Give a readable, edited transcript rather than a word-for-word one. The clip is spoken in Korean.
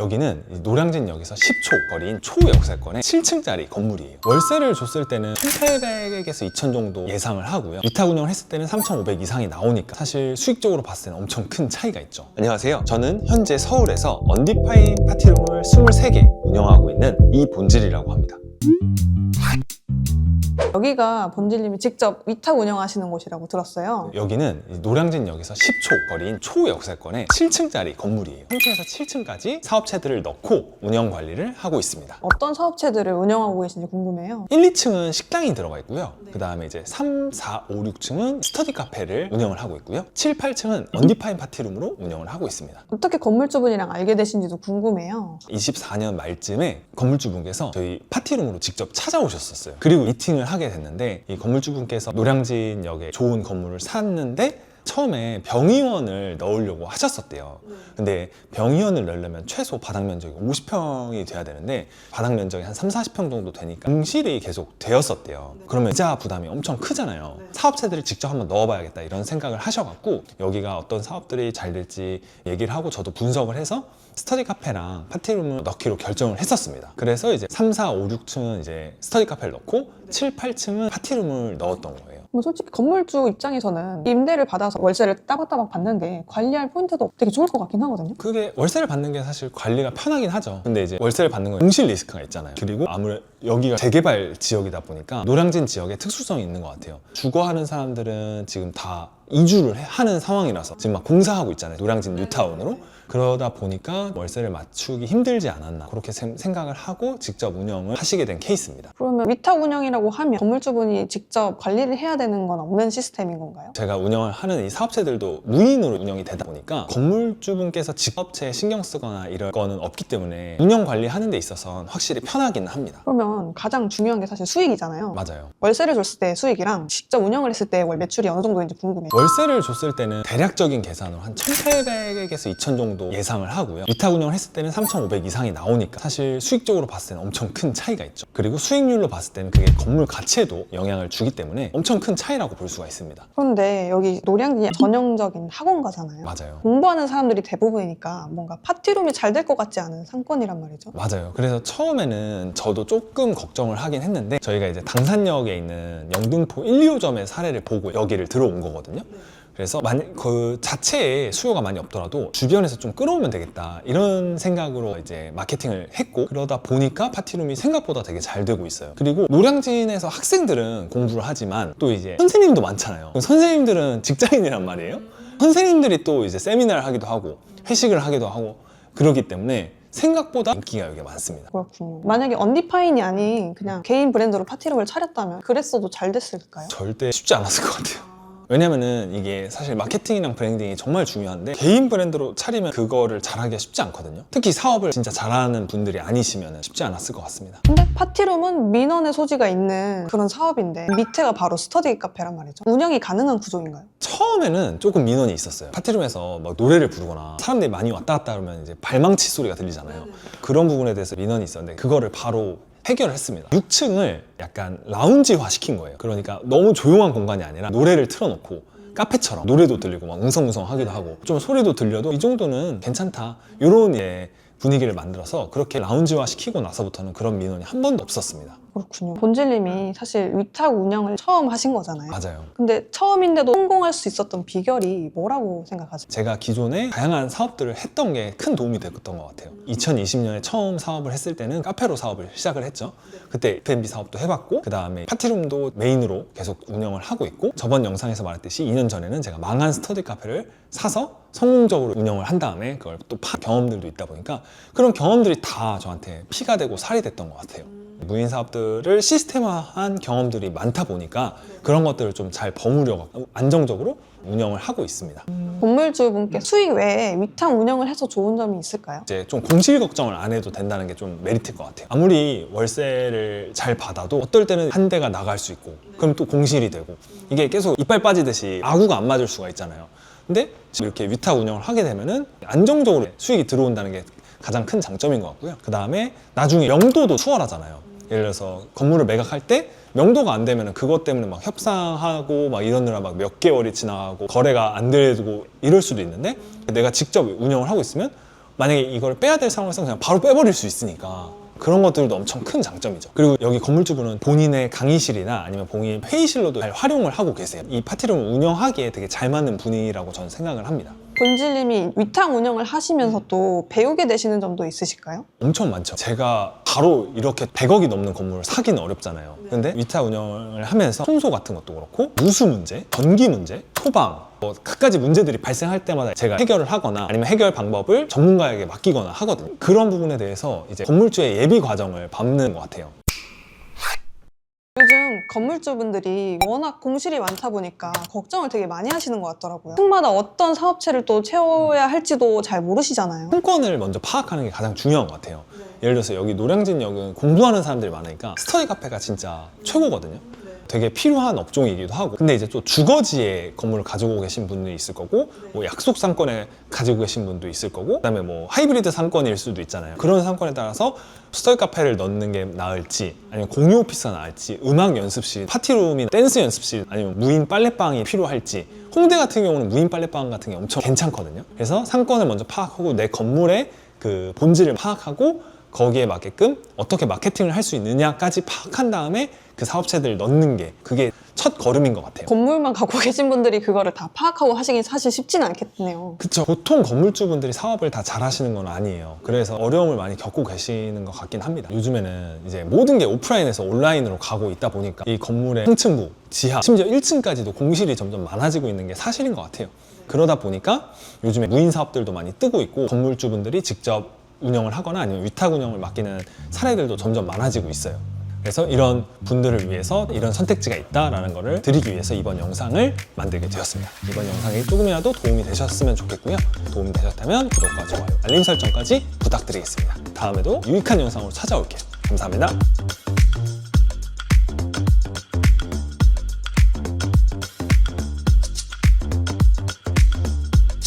여기는 노량진역에서 10초 거리인 초역세권의 7층짜리 건물이에요. 월세를 줬을 때는 1,800에서 2,000 정도 예상을 하고요. 위탁 운영을 했을 때는 3,500 이상이 나오니까 사실 수익적으로 봤을 때는 엄청 큰 차이가 있죠. 안녕하세요. 저는 현재 서울에서 언디파인 파티룸을 23개 운영하고 있는 이본질이라고 합니다. 여기가 본질님이 직접 위탁 운영하시는 곳이라고 들었어요. 여기는 노량진역에서 10초 거리인 초역세권의 7층짜리 건물이에요. 1층에서 7층까지 사업체들을 넣고 운영 관리를 하고 있습니다. 어떤 사업체들을 운영하고 계신지 궁금해요. 1, 2층은 식당이 들어가 있고요. 그 다음에 이제 3, 4, 5, 6층은 스터디 카페를 운영을 하고 있고요. 7, 8층은 언디파인 파티룸으로 운영을 하고 있습니다. 어떻게 건물주분이랑 알게 되신지도 궁금해요. 24년 말쯤에 건물주분께서 저희 파티룸으로 직접 찾아오셨었어요. 그리고 미팅을 하게 됐는데 이 건물주분께서 노량진역에 좋은 건물을 샀는데 처음에 병의원을 넣으려고 하셨었대요. 근데 병의원을 넣으려면 최소 바닥 면적이 50평이 돼야 되는데 바닥 면적이 한 30, 40평 정도 되니까 응실이 계속 되었었대요. 그러면 이자 부담이 엄청 크잖아요. 사업체들을 직접 한번 넣어봐야겠다 이런 생각을 하셔갖고 여기가 어떤 사업들이 잘 될지 얘기를 하고 저도 분석을 해서 스터디 카페랑 파티룸을 넣기로 결정을 했었습니다. 그래서 이제 3, 4, 5, 6층은 이제 스터디 카페를 넣고 7, 8층은 파티룸을 넣었던 거예요. 솔직히 건물주 입장에서는 임대를 받아서 월세를 따박따박 받는 게 관리할 포인트도 되게 좋을 것 같긴 하거든요. 그게 월세를 받는 게 사실 관리가 편하긴 하죠. 근데 이제 월세를 받는 건 응실 리스크가 있잖아요. 그리고 아무래도 여기가 재개발 지역이다 보니까 노량진 지역에 특수성이 있는 것 같아요. 주거하는 사람들은 지금 다 이주를 하는 상황이라서 지금 막 공사하고 있잖아요. 노량진 뉴타운으로. 그러다 보니까 월세를 맞추기 힘들지 않았나 그렇게 생각을 하고 직접 운영을 하시게 된 케이스입니다. 그러면 위탁 운영이라고 하면 건물주분이 직접 관리를 해야 되는 건 없는 시스템인 건가요? 제가 운영을 하는 이 사업체들도 무인으로 운영이 되다 보니까 건물주분께서 직업체에 신경 쓰거나 이럴 거는 없기 때문에 운영 관리하는 데 있어서는 확실히 편하긴 합니다. 그러면 가장 중요한 게 사실 수익이잖아요. 맞아요. 월세를 줬을 때 수익이랑 직접 운영을 했을 때 월 매출이 어느 정도인지 궁금해요. 월세를 줬을 때는 대략적인 계산으로 한 1,800에서 2,000 정도 예상을 하고요. 위탁 운영을 했을 때는 3,500 이상이 나오니까 사실 수익적으로 봤을 때는 엄청 큰 차이가 있죠. 그리고 수익률로 봤을 때는 그게 건물 가치에도 영향을 주기 때문에 엄청 큰 차이라고 볼 수가 있습니다. 그런데 여기 노량진이 전형적인 학원가잖아요. 맞아요. 공부하는 사람들이 대부분이니까 뭔가 파티룸이 잘 될 것 같지 않은 상권이란 말이죠. 맞아요. 그래서 처음에는 저도 조금 걱정을 하긴 했는데 저희가 이제 당산역에 있는 영등포 1, 2호점의 사례를 보고 여기를 들어온 거거든요. 그래서 그 자체에 수요가 많이 없더라도 주변에서 좀 끌어오면 되겠다 이런 생각으로 이제 마케팅을 했고 그러다 보니까 파티룸이 생각보다 되게 잘 되고 있어요. 그리고 노량진에서 학생들은 공부를 하지만 또 이제 선생님도 많잖아요. 선생님들은 직장인이란 말이에요. 선생님들이 또 이제 세미나를 하기도 하고 회식을 하기도 하고 그러기 때문에 생각보다 인기가 여기 많습니다. 그렇군요. 만약에 언디파인이 아닌 그냥 개인 브랜드로 파티룸을 차렸다면 그랬어도 잘 됐을까요? 절대 쉽지 않았을 것 같아요. 왜냐면은 이게 사실 마케팅이랑 브랜딩이 정말 중요한데 개인 브랜드로 차리면 그거를 잘하기가 쉽지 않거든요. 특히 사업을 진짜 잘하는 분들이 아니시면 쉽지 않았을 것 같습니다. 근데 파티룸은 민원의 소지가 있는 그런 사업인데 밑에가 바로 스터디 카페란 말이죠. 운영이 가능한 구조인가요? 처음에는 조금 민원이 있었어요. 파티룸에서 막 노래를 부르거나 사람들이 많이 왔다 갔다 하면 이제 발망치 소리가 들리잖아요. 그런 부분에 대해서 민원이 있었는데 그거를 바로 해결을 했습니다. 6층을 약간 라운지화 시킨 거예요. 그러니까 너무 조용한 공간이 아니라 노래를 틀어놓고 카페처럼 노래도 들리고 막 웅성웅성 하기도 하고 좀 소리도 들려도 이 정도는 괜찮다 이런 분위기를 만들어서 그렇게 라운지화 시키고 나서부터는 그런 민원이 한 번도 없었습니다. 그렇군요. 본질님이 사실 위탁 운영을 처음 하신 거잖아요. 맞아요. 근데 처음인데도 성공할 수 있었던 비결이 뭐라고 생각하세요? 제가 기존에 다양한 사업들을 했던 게 큰 도움이 됐던 것 같아요. 2020년에 처음 사업을 했을 때는 카페로 사업을 시작을 했죠. 그때 F&B 사업도 해봤고 그 다음에 파티룸도 메인으로 계속 운영을 하고 있고 저번 영상에서 말했듯이 2년 전에는 제가 망한 스터디 카페를 사서 성공적으로 운영을 한 다음에 그걸 또 경험들도 있다 보니까 그런 경험들이 다 저한테 피가 되고 살이 됐던 것 같아요. 무인 사업들을 시스템화한 경험들이 많다 보니까 그런 것들을 좀 잘 버무려 안정적으로 운영을 하고 있습니다. 건물주분께 수익 외에 위탁 운영을 해서 좋은 점이 있을까요? 이제 좀 공실 걱정을 안 해도 된다는 게 좀 메리트일 것 같아요. 아무리 월세를 잘 받아도 어떨 때는 한 대가 나갈 수 있고 그럼 또 공실이 되고 이게 계속 이빨 빠지듯이 아구가 안 맞을 수가 있잖아요. 근데 이렇게 위탁 운영을 하게 되면은 안정적으로 수익이 들어온다는 게 가장 큰 장점인 것 같고요. 그 다음에 나중에 명도도 수월하잖아요. 예를 들어서 건물을 매각할 때 명도가 안 되면 그것 때문에 막 협상하고 막 이러느라 막 몇 개월이 지나가고 거래가 안 되고 이럴 수도 있는데 내가 직접 운영을 하고 있으면 만약에 이걸 빼야 될 상황에서 그냥 바로 빼버릴 수 있으니까 그런 것들도 엄청 큰 장점이죠. 그리고 여기 건물주분은 본인의 강의실이나 아니면 본인 회의실로도 잘 활용을 하고 계세요. 이 파티룸을 운영하기에 되게 잘 맞는 분위기라고 저는 생각을 합니다. 본질님이 위탁 운영을 하시면서 또 배우게 되시는 점도 있으실까요? 엄청 많죠. 제가 바로 이렇게 100억이 넘는 건물을 사기는 어렵잖아요. 근데 위탁 운영을 하면서 청소 같은 것도 그렇고 누수 문제, 전기 문제, 소방 뭐 갖가지 문제들이 발생할 때마다 제가 해결을 하거나 아니면 해결 방법을 전문가에게 맡기거나 하거든요. 그런 부분에 대해서 이제 건물주의 예비 과정을 밟는 것 같아요. 요즘 건물주분들이 워낙 공실이 많다 보니까 걱정을 되게 많이 하시는 것 같더라고요. 층마다 어떤 사업체를 또 채워야 할지도 잘 모르시잖아요. 상권을 먼저 파악하는 게 가장 중요한 것 같아요. 예를 들어서 여기 노량진역은 공부하는 사람들이 많으니까 스터디 카페가 진짜 최고거든요. 되게 필요한 업종이기도 하고, 근데 이제 또 주거지에 건물을 가지고 계신 분들이 있을 거고, 뭐 약속 상권에 가지고 계신 분도 있을 거고, 그다음에 뭐 하이브리드 상권일 수도 있잖아요. 그런 상권에 따라서 스터디 카페를 넣는 게 나을지, 아니면 공유 오피스가 나을지, 음악 연습실, 파티룸이나 댄스 연습실, 아니면 무인 빨래방이 필요할지. 홍대 같은 경우는 무인 빨래방 같은 게 엄청 괜찮거든요. 그래서 상권을 먼저 파악하고 내 건물의 그 본질을 파악하고 거기에 맞게끔 어떻게 마케팅을 할 수 있느냐까지 파악한 다음에 그 사업체들을 넣는 게 그게 첫 걸음인 것 같아요. 건물만 갖고 계신 분들이 그거를 다 파악하고 하시긴 사실 쉽지는 않겠네요. 그쵸. 보통 건물주분들이 사업을 다 잘 하시는 건 아니에요. 그래서 어려움을 많이 겪고 계시는 것 같긴 합니다. 요즘에는 이제 모든 게 오프라인에서 온라인으로 가고 있다 보니까 이 건물의 상층부, 지하, 심지어 1층까지도 공실이 점점 많아지고 있는 게 사실인 것 같아요. 그러다 보니까 요즘에 무인 사업들도 많이 뜨고 있고 건물주분들이 직접 운영을 하거나 아니면 위탁 운영을 맡기는 사례들도 점점 많아지고 있어요. 그래서 이런 분들을 위해서 이런 선택지가 있다라는 것을 드리기 위해서 이번 영상을 만들게 되었습니다. 이번 영상이 조금이라도 도움이 되셨으면 좋겠고요. 도움이 되셨다면 구독과 좋아요, 알림 설정까지 부탁드리겠습니다. 다음에도 유익한 영상으로 찾아올게요. 감사합니다.